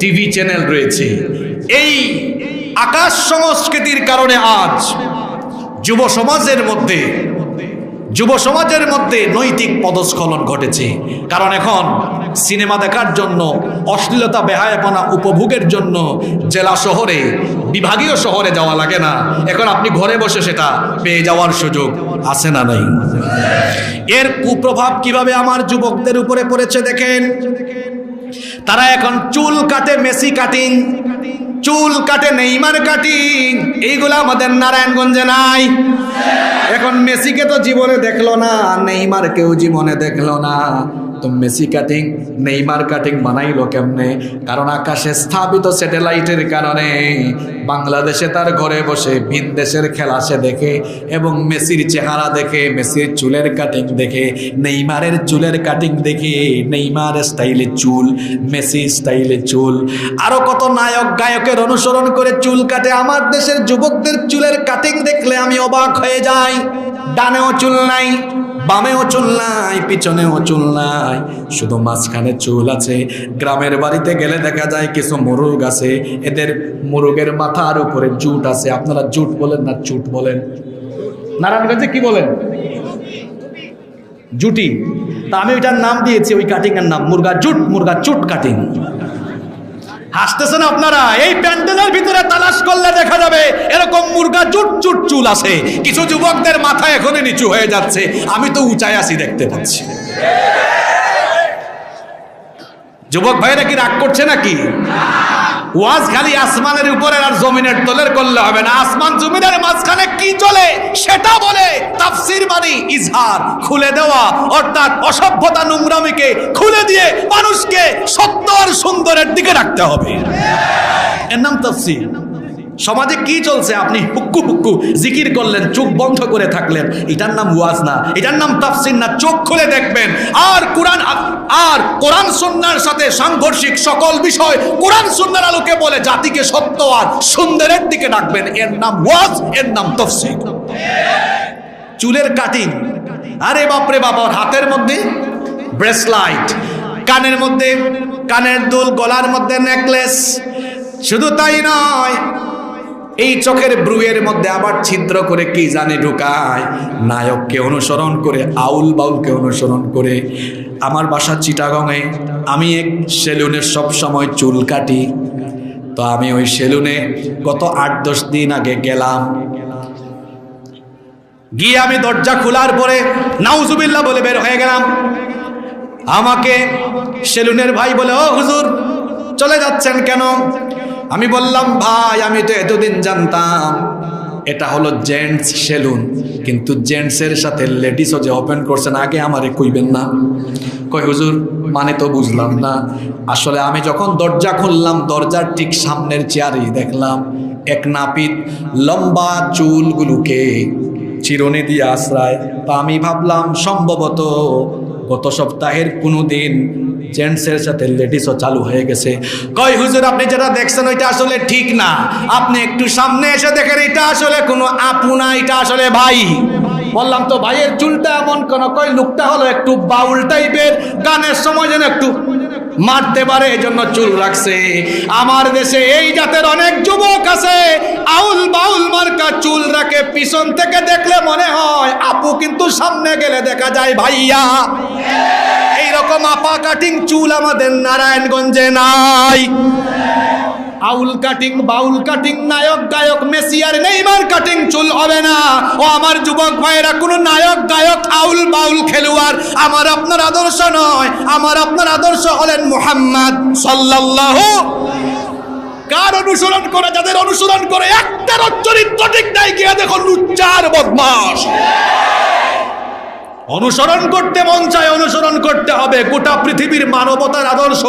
টিভি চ্যানেল রয়েছে। এই আকাশ সংস্কৃতির কারণে আজ যুব সমাজের মধ্যে নৈতিক পদস্খলন ঘটেছে। কারণ এখন সিনেমা দেখার জন্য, অশ্লীলতা বেহায়াপনা উপভোগের জন্য জেলা শহরে, বিভাগীয় শহরে যাওয়া লাগে না। এখন আপনি ঘরে বসে সেটা পেয়ে যাওয়ার সুযোগ আছে না নাই? এর কুপ্রভাব কিভাবে আমার যুবকদের উপরে পড়েছে দেখেন। তারা এখন চুল কাটে মেসি কাটিং, চুল কাটে নেইমার কাটিং, এইগুলা আমাদের নারায়ণগঞ্জে নাই। এখন মেসিকে তো জীবনে দেখলো না, নেইমারকেও জীবনে দেখলো না, তো মেসি কাটিং নেইমার কাটিং বানাইলো কেমনে? কারণ আকাশে স্থাপিত স্যাটেলাইটের কারণে বাংলাদেশে তার ঘরে বসে ভিন দেশের খেলা সে দেখে, এবং মেসির চেহারা দেখে, মেসির চুলের কাটিং দেখে, নেইমারের চুলের কাটিং দেখে, নেইমার স্টাইলে চুল, মেসি স্টাইলে চুল, আরো কত নায়ক গায়কের অনুসরণ করে চুল কাটে। আমার দেশের যুবকদের চুলের কাটিং দেখলে আমি অবাক হয়ে যাই। ডানেও চুল নাই, বামেও চুল নাই, পিছনেও চুল নাই, শুধু মাঝখানে চুল আছে। গ্রামের বাড়িতে গেলে দেখা যায় কিছু মুরুগ আছে, এদের মুরুগের মাথার উপরে জুট আছে। আপনারা জুট বলেন না চুট বলেন? নারায়ণগঞ্জে কি বলেন? জুটি। তা আমি ওইটার নাম দিয়েছি, ওই কাটিং এর নাম মুরগা জুট, মুরগা চুট কাটিং। হাসতেছেন আপনারা? এই প্যান্ডেলের ভিতরে তালাশ করলে দেখা যাবে এরকম মুরগা চুট চুট চুল আছে। কিছু যুবকদের মাথা এখনই নিচু হয়ে যাচ্ছে, আমি তো উঁচায় আছি দেখতে পাচ্ছি। যুবক ভাইরা কি রাগ করছে নাকি? ওয়াজ খালি আসমানের উপরে আর জমিনের তলের করলে হবে না, আসমান জমিনের মাঝখানে কি চলে সেটা বলে তাফসীর মানে ইজহার, খুলে দেওয়া, অর্থাৎ অসভ্যতা নোংরামিকে খুলে দিয়ে মানুষকে সত্য আর সুন্দরের দিকে রাখতে হবে। এর নাম তাফসীর। সমাজে কি চলছে আপনি হুক্কু হুক্কু জিকির করলেন, চোখ বন্ধ করে থাকলেন, এটার নাম ওয়াজ না, এটার নাম তাফসীর না। চোখ খুলে দেখবেন আর কোরআন সুন্নাহর সাথে সাংঘর্ষিক সকল বিষয় কোরআন সুন্নাহর আলোকে বলে জাতিকে সত্য আর সুন্দরের দিকে ডাকবেন। এর নাম ওয়াজ, এর নাম তাফসীর। চুলের কাটিং, আরে বাপরে বাবা, হাতের মধ্যে ব্রেসলাইট, কানের মধ্যে কানের দুল, গলার মধ্যে নেকলেস। শুধু তাই নয়, এই চোখের ব্রুয়ের মধ্যে আবার ছিদ্র করে কি জানে ঢুকায়, নায়ককে অনুসরণ করে, আউল বাউলকে অনুসরণ করে। আমার বাসা চিটাগংয়ে, আমি এক সেলুনের সব সময় চুল কাটি। তো আমি ওই সেলুনে গত 8-10 দিন আগে গেলাম। গিয়ে আমি দরজা খোলার পরে নাউজুবিল্লাহ বলে বের হয়ে গেলাম। আমাকে সেলুনের ভাই বলে, ও হুজুর চলে যাচ্ছেন কেন? আমি বললাম, ভাই আমি তো এতদিন জানতাম এটা হলো জেন্টস সেলুন, কিন্তু জেন্টসের সাথে লেডিসও যে ওপেন করছেন, আগে আমারে কইবেন না। কই হুজুর মানে তো বুঝলাম না। আসলে আমি যখন দরজা খুললাম, দরজার ঠিক সামনের চেয়ারেই দেখলাম এক নাপিত লম্বা চুলগুলোকে চিরুনি দিয়ে আশ্রয়। তো আমি ভাবলাম সম্ভবত গত সপ্তাহের কোনো দিন জেন্টসের সাথে লেডিসও চালু হয়ে গেছে। কয় হুজুর আপনি যেটা দেখছেন ওইটা আসলে ঠিক না, আপনি একটু সামনে এসে দেখেন, এটা আসলে কোনো আপু না, এটা আসলে ভাই। বললাম তো ভাইয়ের চুলটা এমন কেন? কয় লোকটা হলো একটু বাউল টাইপের, গানের সময় যেন একটু মারতে পারে এই জন্য চুল রাখছে। আমার দেশে এই জাতের অনেক যুবক আছে আউল বাউল মার্কা চুল রাখে, পিছন থেকে দেখলে মনে হয় আপু, কিন্তু সামনে গেলে দেখা যায় ভাইয়া। এইরকম আপা কাটিং চুল আমাদের নারায়ণগঞ্জে নাই। আউল কাটিং, বাউল কাটিং, নায়ক গায়ক মেসি আর নেইমার কাটিং চুল হবে না। ও আমার যুবক ভাইয়েরা, কোনো নায়ক গায়ক আউল বাউল খেলোয়াড় আমার আপনার আদর্শ নয়। আমার আপনার আদর্শ হলেন মুহাম্মদ সাল্লাল্লাহু। কার অনুসরণ করে? যাদের অনুসরণ করে একটার চরিত্র ঠিক নাই, গিয়ে দেখো লুচ্চার বদমাশ। অনুসরণ করতে মন চায়, অনুসরণ করতে হবে গোটা পৃথিবীর মানবতার আদর্শ,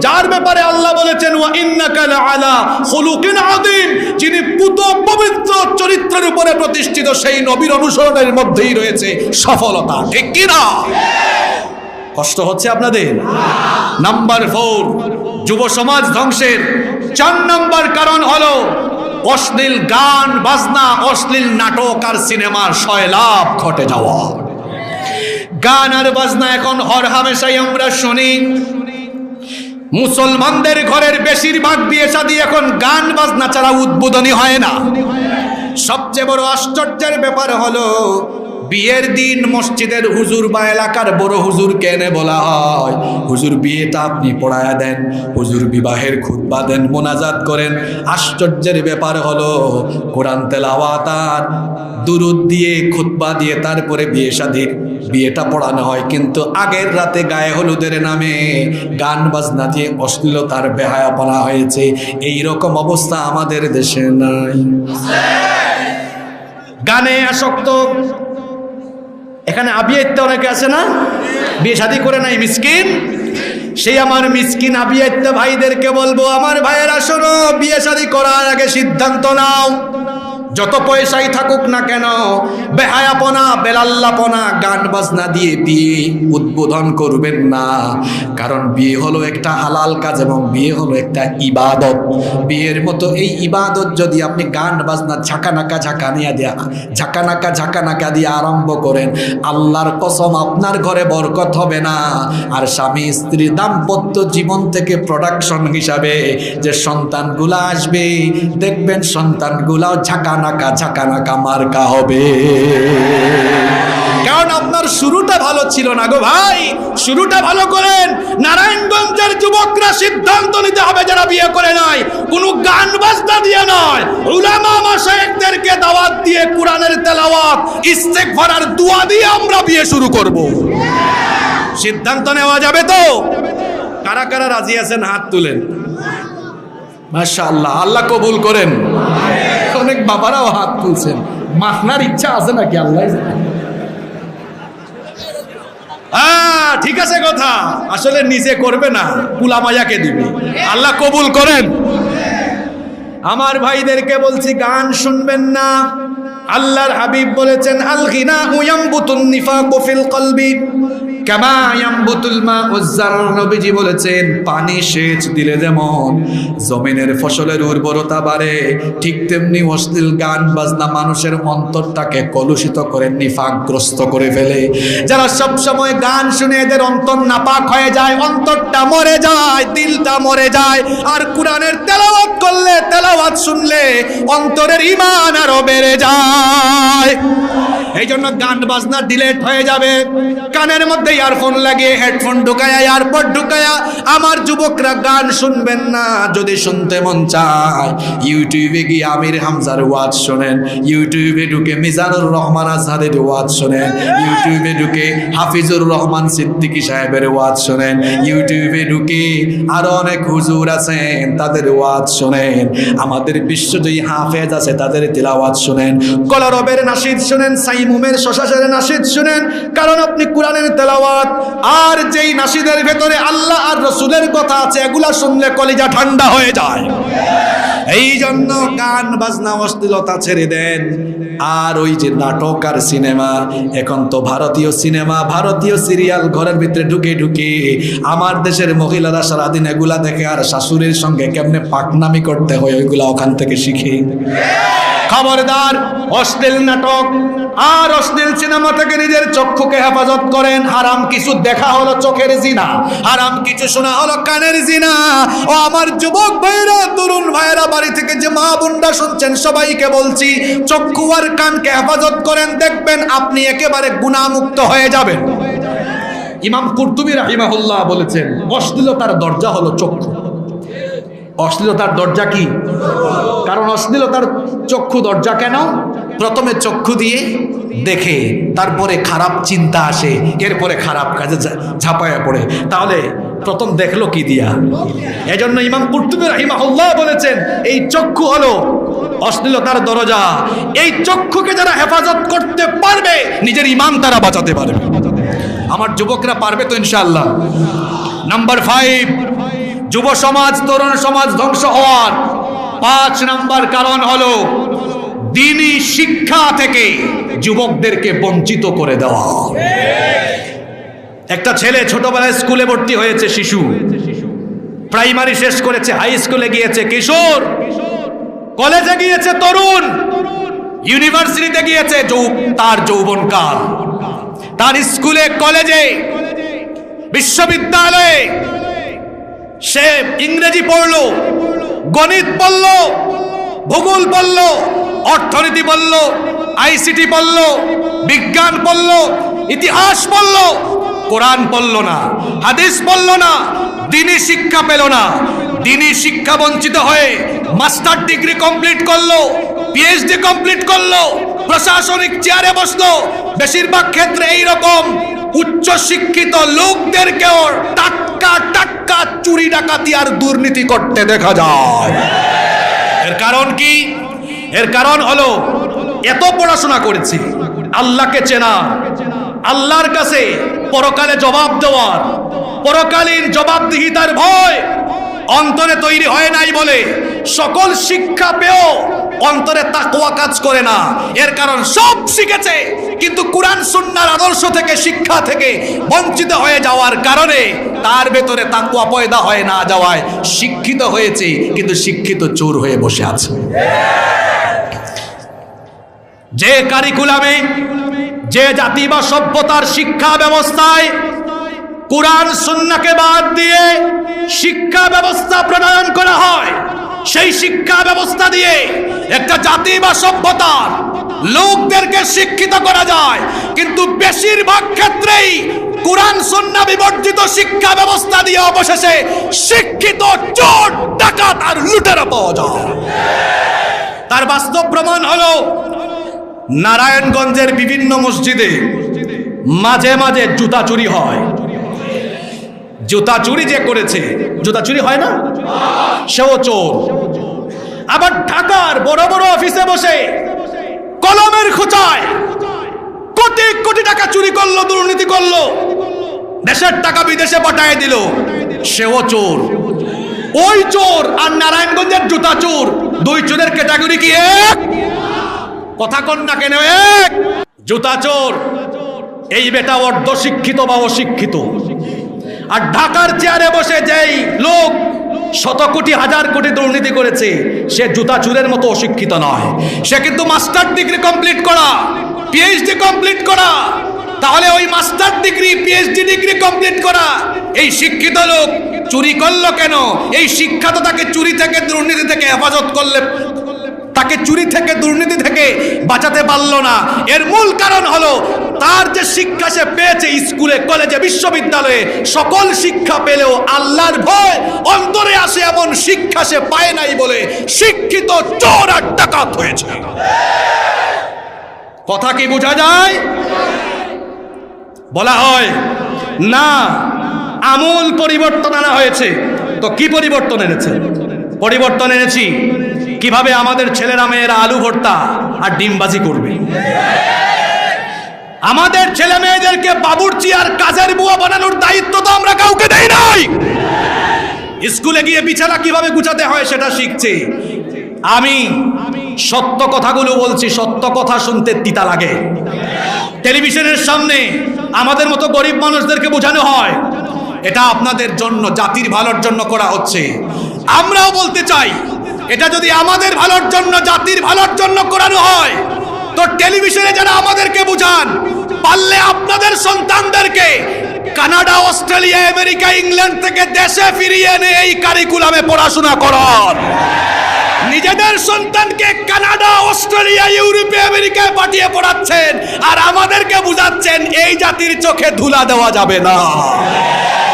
যার ব্যাপারে আল্লাহ বলেছেন ওয়া ইন্নাকা লাআলা খুলুকিন আযীম। যিনি পুত পবিত্র চরিত্রের উপরে প্রতিষ্ঠিত, সেই নবীর অনুসরণের মধ্যেই রয়েছে সফলতা। ঠিক কি না? কষ্ট হচ্ছে আপনাদের? নাম্বার 4, যুব সমাজ ধ্বংসের 4 নম্বর কারণ হলো অশ্লীল গান বাজনা, অশ্লীল নাটক আর সিনেমার সয়লাভ ঘটে যাওয়া। গান আর বাজনা এখন হরহামেশাই আমরা শুনি। মুসলমানদের ঘরের বেশিরভাগ বিয়ে শাদী এখন গান বাজনা ছাড়া উদ্বোধনী হয় না। সবচেয়ে বড় আশ্চর্যের ব্যাপার হলো বিয়ের দিন মসজিদের হুজুর বা এলাকার বড় হুজুরকে এনে বলা হয়, হুজুর বিয়েটা আপনি পড়ায়া দেন, হুজুর বিবাহের খুতবা দেন, মোনাজাত করেন। আশ্চর্যের ব্যাপার হলো কোরআন তেলাওয়াত আর দুরুদ দিয়ে খুতবা দিয়ে তারপরে বিয়েটা পড়ানো হয়, কিন্তু আগের রাতে গায়ে হলুদের নামে গান বাজনা দিয়ে অশ্লীলতার বেহায়াপনা হয়েছে। এই রকম অবস্থা আমাদের দেশে নাই। গানে আসক্ত। এখানে আবিয়াইতে অনেকে আছে না, বিয়ে শাদী করে নাই, মিসকিন। সেই আমার মিসকিন আবিয়াইতে ভাইদেরকে বলবো, আমার ভাইয়েরা শোনো, বিয়ে শাদী করার আগে সিদ্ধান্ত নাও। যত পয়সাই থাকুক না কেন, বেহায়াপনা বেলাল্লাপনা গান বাজনা দিয়ে বিয়ে উদ্বোধন করবেন না। কারণ বিয়ে হলো একটা হালাল কাজ এবং বিয়ে হলো একটা ইবাদত। বিয়ের মতো এই ইবাদত যদি আপনি গান বাজনা ঝাঁকানাকা দিয়ে আরম্ভ করেন, আল্লাহর কসম আপনার ঘরে বরকত হবে না। আর স্বামী স্ত্রীর দাম্পত্য জীবন থেকে প্রোডাকশন হিসাবে যে সন্তানগুলা আসবে, দেখবেন সন্তানগুলাও ঝাঁকানাকা মার্কা হবে। কারণ আপনার শুরুটা ভালো ছিল না গো ভাই। শুরুটা ভালো করেন। নারায়ণগঞ্জের যুবকরা সিদ্ধান্ত নিতে হবে, যারা বিয়ে করে নাই, কোনো গান বাজনা দিয়ে নয়, উলামা মাশায়েখদেরকে দাওয়াত দিয়ে কোরআনের তেলাওয়াত, ইস্তেগফার আর দোয়া দিয়ে আমরা বিয়ে শুরু করব। সিদ্ধান্ত নেওয়া যাবে তো? কারা কারা রাজি আছেন হাত তুলেন। মাশাআল্লাহ, আল্লাহ কবুল করেন। অনেক বাবারাও হাত তুলছেন। মাখনার ইচ্ছা আছে নাকি? আল্লাহ ঠিক আছে কথা, আসলে নিজে করবে না, কুলামায়াকে দিবে। আল্লাহ কবুল করেন। আমার ভাইদেরকে বলছি, গান শুনবেন না। আল্লাহর হাবিব বলেছেন, আল গিনা ইয়ামবুতুন নিফাকু ফিল কলবি কামা ইয়ামবুতুল মাউজ জারর। নবীজি বলেছেন, পানি সেচ দিলে যেমন জমিনের ফসলের উর্বরতা বাড়ে, ঠিক তেমনি অশ্লীল গান বাজনা মানুষের অন্তরটাকে কলুষিত করে, নিফাকগ্রস্ত করে ফেলে। যারা সব সময় গান শুনে এদের অন্তর নাপাক হয়ে যায়, অন্তরটা মরে যায়, দিলটা মরে যায়। আর কোরআনের তেলাওয়াত করলে, তেলাওয়াত শুনলে অন্তরের ঈমান আরো বেড়ে যায়। এই জন্য গান বাজনা ডিলেট হয়ে যাবে। কানের মধ্যে ইয়ারফোন লাগিয়ে হেডফোন ঢুকায়া এয়ারপড ঢুকায়া আমার যুবকরা গান শুনবেন না। যদি শুনতে মন চায় ইউটিউবে গিয়ে আমির হামজার ওয়াজ শোনেন, ইউটিউবে ঢুকে মিজানুর রহমান আজহারের ওয়াজ শোনেন, ইউটিউবে ঢুকে হাফিজুর রহমান সিদ্দিকী সাহেবের ওয়াজ শোনেন, ইউটিউবে ঢুকে আরো অনেক হুজুর আছেন তাদের ওয়াজ শোনেন, আমাদের বিশ্বজয়ী হাফেজ আছে তাদের তিলাওয়াত শোনেন, কলরবের নাশিদ শোনেন, সাইমুমের শশাশের নাশিদ শোনেন। কারণ আপনি কোরআনের তেলাওয়াত আর যেই নাশিদের ভেতরে আল্লাহ আর রাসূলের কথা আছে এগুলা শুনলে কলিজা ঠান্ডা হয়ে যায়। এই জন্য গান বাজনা অশ্লীলতা ছেড়ে দেন। আর ওই যে নাটক আর সিনেমা, এখন তো ভারতীয় সিনেমা ভারতীয় সিরিয়াল ঘরের ভিতরে ঢুকে ঢুকে আমার দেশের মহিলারা সারাদিন এগুলা দেখে আর শাশুড়ির সঙ্গে কেমনে পাকনামি করতে হয় ওইগুলা ওখান থেকে শিখে। খবরদার, অশ্লীল নাটক আর অশ্লীল সিনেমা থেকে নিজের চক্ষুকে হেফাজত করেন। হারাম কিছু দেখা হলো চোখের জিনা, হারাম কিছু শোনা হলো কানের জিনা। ও আমার যুবক ভাইরা, তরুণ ভাইরা, বাড়ি থেকে যে মা বোনরা শুনছেন সবাইকে বলছি, চক্ষু আর কানকে হেফাজত করেন, দেখবেন আপনি একেবারে গুনাহমুক্ত হয়ে যাবেন। ইমাম কুরতুবী রাহিমাহুল্লাহ বলেছেন অশ্লীলতার দরজা হলো চক্ষু। অশ্লীলতার দরজা কি? কারণ অশ্লীলতার চক্ষু দরজা কেন? প্রথমে চক্ষু দিয়ে দেখে, তারপরে খারাপ চিন্তা আসে, এরপরে খারাপ কাজে ঝাঁপায়া পড়ে। তাহলে প্রথম দেখলো কি দিয়া? এজন্য ইমাম কুরতুবী রাহিমাহুল্লাহ বলেছেন এই চক্ষু হলো অশ্লীলতার দরজা। এই চক্ষুকে যারা হেফাজত করতে পারবে নিজের ঈমান তারা বাঁচাতে পারবে। আমার যুবকরা পারবে তো ইনশাআল্লাহ। নাম্বার 5, যুব সমাজ তরুণ সমাজ ধ্বংস হওয়ার 5 নাম্বার কারণ হলো দ্বীনি শিক্ষা থেকে যুবকদেরকে বঞ্চিত করে দেওয়া। একটা ছেলে ছোটবেলায় স্কুলে ভর্তি হয়েছে, শিশু, প্রাইমারি শেষ করেছে, হাই স্কুলে গিয়েছে কিশোর, কলেজে গিয়েছে তরুণ, ইউনিভার্সিটিতে গিয়েছে তার যৌবনকাল। তার স্কুলে কলেজে বিশ্ববিদ্যালয়ে সে ইংরেজি পড়লো, গণিত পড়লো, ভূগোল পড়লো, অর্থনীতি পড়লো, আইসিটি পড়লো, বিজ্ঞান পড়লো, ইতিহাস পড়লো, কোরআন পড়লো না, হাদিস পড়লো না, দ্বীনি শিক্ষা পেল না। দ্বীনি শিক্ষা বঞ্চিত হয়ে মাস্টার ডিগ্রি কমপ্লিট করলো, পিএইচডি কমপ্লিট করলো, প্রশাসনিক চেয়ারে বসলো। বেশিরভাগ ক্ষেত্রে এইরকম উচ্চ শিক্ষিত লোকদেরকেও টাটকা টাটকা চুরি ডাকাতি আর দুর্নীতি করতে দেখা যায়। এর কারণ কি? এর কারণ হলো এত পড়াশোনা করেছি, আল্লাহকে চেনা, আল্লাহর কাছে পরকালে জবাব দেওয়ার, পরকালীন জবাবদিহিতার ভয় অন্তরে তৈরি হয় নাই বলে সকল শিক্ষা পেয়েও অন্তরে তাকওয়া কাজ করে না। এর কারণ সব শিখেছে কিন্তু কুরআন সুন্নাহর আদর্শ থেকে, শিক্ষা থেকে বঞ্চিত হয়ে যাওয়ার কারণে তার ভেতরে তাকওয়া পয়দা হয়ে না যাওয়ায় শিক্ষিত হয়েছে কিন্তু শিক্ষিত চোর হয়ে বসে আছে। যে কারিকুলামে, যে জাতি বা সভ্যতার শিক্ষা ব্যবস্থায় কুরআন সুন্নাহকে বাদ দিয়ে শিক্ষা ব্যবস্থা প্রণয়ন করা হয়, সেই শিক্ষা ব্যবস্থা দিয়ে একটা জাতি বা সভ্যতার লোকদেরকে শিক্ষিত করা যায়। কিন্তু বেশিরভাগ ক্ষেত্রেই কুরআন সুন্নাহ বিবর্জিত শিক্ষা ব্যবস্থা দিয়ে অবশেষে শিক্ষিত চোর, ডাকাত আর লুটেরা পাওয়া যায়। তার বাস্তব প্রমাণ হলো নারায়ণগঞ্জের বিভিন্ন মসজিদে মাঝে মাঝে জুতা চুরি হয়। জুতা চুরি যে করেছে, জুতা চুরি হয় না, সেও চোর। আবার ঢাকার বড় বড় অফিসে বসে কলমের খোঁচায় কোটি কোটি টাকা চুরি করলো, দুর্নীতি করলো, দেশের টাকা বিদেশে পাঠিয়ে দিল, সেও চোর। ওই চোর আর নারায়ণগঞ্জের জুতা চোর, দুই চোরের ক্যাটাগরি কি এক? কথা কন না কেন এক? জুতা চোর এই বেটা অর্ধ শিক্ষিত বা অশিক্ষিত। আর ঢাকার চেয়ারে বসে যেই লোক শত কোটি হাজার কোটি দুর্নীতি করেছে সে জুতা চুরের মতো অশিক্ষিত নয়, সে কিন্তু মাস্টার ডিগ্রি কমপ্লিট করা, পিএইচডি কমপ্লিট করা। তাহলে ওই master degree, PhD degree complete করা এই শিক্ষিত লোক চুরি করলো কেন? এই শিক্ষা তো তাকে চুরি থেকে, দুর্নীতি থেকে হেফাজত করলে, তাকে চুরি থেকে, দুর্নীতি থেকে বাঁচাতে পারল না। এর মূল কারণ হলো তার যে শিক্ষা সে পেয়েছে স্কুলে, কলেজে, বিশ্ববিদ্যালয়ে, সকল শিক্ষা পেলেও আল্লাহর ভয় অন্তরে আসে এমন শিক্ষা সে পায় নাই বলে শিক্ষিত চোর আর ডাকাত হয়েছে। কথা কি বোঝা যায়? বলা হয় না আমূল পরিবর্তন আনা হয়েছে। তো কি পরিবর্তন এনেছে? পরিবর্তন এনেছি কিভাবে আমাদের ছেলেরা মেয়েরা আলু ভর্তা আর ডিমবাজি করবে। আমাদের ছেলে মেয়েদেরকে বাবুর্চি আর কাজের বুয়া বানানোর দায়িত্ব তো আমরা কাউকে দেই নাই। স্কুলে গিয়ে বিছানা কিভাবে গুছাতে হয় সেটা শিখছে। আমি সত্য কথাগুলো বলছি, সত্য কথা শুনতে তিতা লাগে। টেলিভিশনের সামনে আমাদের মতো গরিব মানুষদেরকে বোঝানো হয় এটা আপনাদের জন্য, জাতির ভালোর জন্য করা হচ্ছে। আমরাও বলতে চাই এটা যদি আমাদের ভালোর জন্য, জাতির ভালোর জন্য করানো হয় তো টেলিভিশনে যারা আমাদেরকে বুঝান, পারলে আপনাদের সন্তানদেরকে কানাডা, অস্ট্রেলিয়া, আমেরিকা, ইংল্যান্ড থেকে দেশে ফিরিয়ে এনে এই কারিকুলামে পড়াশোনা করান। নিজেদের সন্তানকে কানাডা, অস্ট্রেলিয়া, ইউরোপে, আমেরিকায় পাঠিয়ে পড়াচ্ছেন আর আমাদেরকে বুঝাচ্ছেন এই জাতির চোখে ধুলা দেওয়া যাবে না।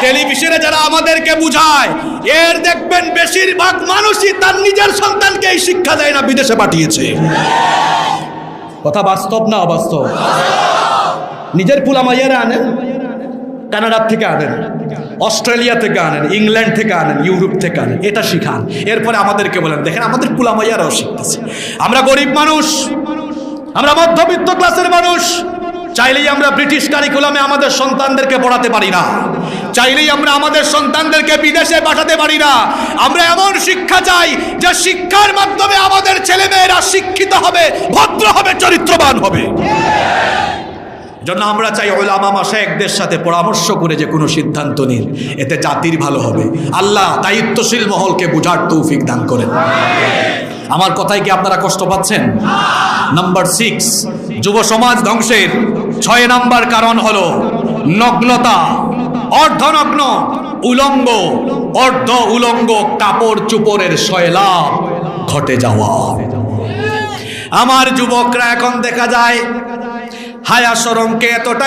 টেলিভিশনে যারা আমাদেরকে বুঝায় এর দেখবেন বেশিরভাগ মানুষই তার নিজের সন্তানকে এই শিক্ষা দেয় না, বিদেশে পাঠিয়েছে। কথা বাস্তব না অবাস্তব? নিজের পুলামাইয়ারা আনেন, কানাডা থেকে আনেন, অস্ট্রেলিয়া থেকে আনেন, ইংল্যান্ড থেকে আনেন, ইউরোপ থেকে আনেন, এটা শিখান। এরপরে আমাদেরকে বলেন দেখেন আমাদের পুলামাইয়ারাও শিখতেছে। আমরা গরিব মানুষ, আমরা মধ্যবিত্ত ক্লাসের মানুষ, চাইলেই আমরা ব্রিটিশ কারিকুলামে আমাদের সন্তানদেরকে পড়াতে পারি না, চাইলেই আমরা আমাদের সন্তানদেরকে বিদেশে পাঠাতে পারি না। আমরা এমন শিক্ষা চাই যে শিক্ষার মাধ্যমে আমাদের ছেলেমেয়েরা শিক্ষিত হবে, ভদ্র হবে, চরিত্রবান হবে। জন্য আমরা চাই উলামা মাশায়েখদের সাথে পরামর্শ করে যে কোনো সিদ্ধান্ত নিন, এতে জাতির ভালো হবে। আল্লাহ দায়িত্বশীল মহলকে বুঝার তৌফিক দান করেন। আমার কথায় কি আপনারা কষ্ট পাচ্ছেন? নাম্বার 6, যুব সমাজ ধ্বংসের 6 নাম্বার কারণ হলো নগ্নতা। অর্ধনগ্ন, উলঙ্গ, অর্ধ উলঙ্গ কাপড় চোপড়ের সয়লাভ ঘটে যাওয়া। আমার যুবকরা এখন দেখা যায় হায়া শরমকে এতটাই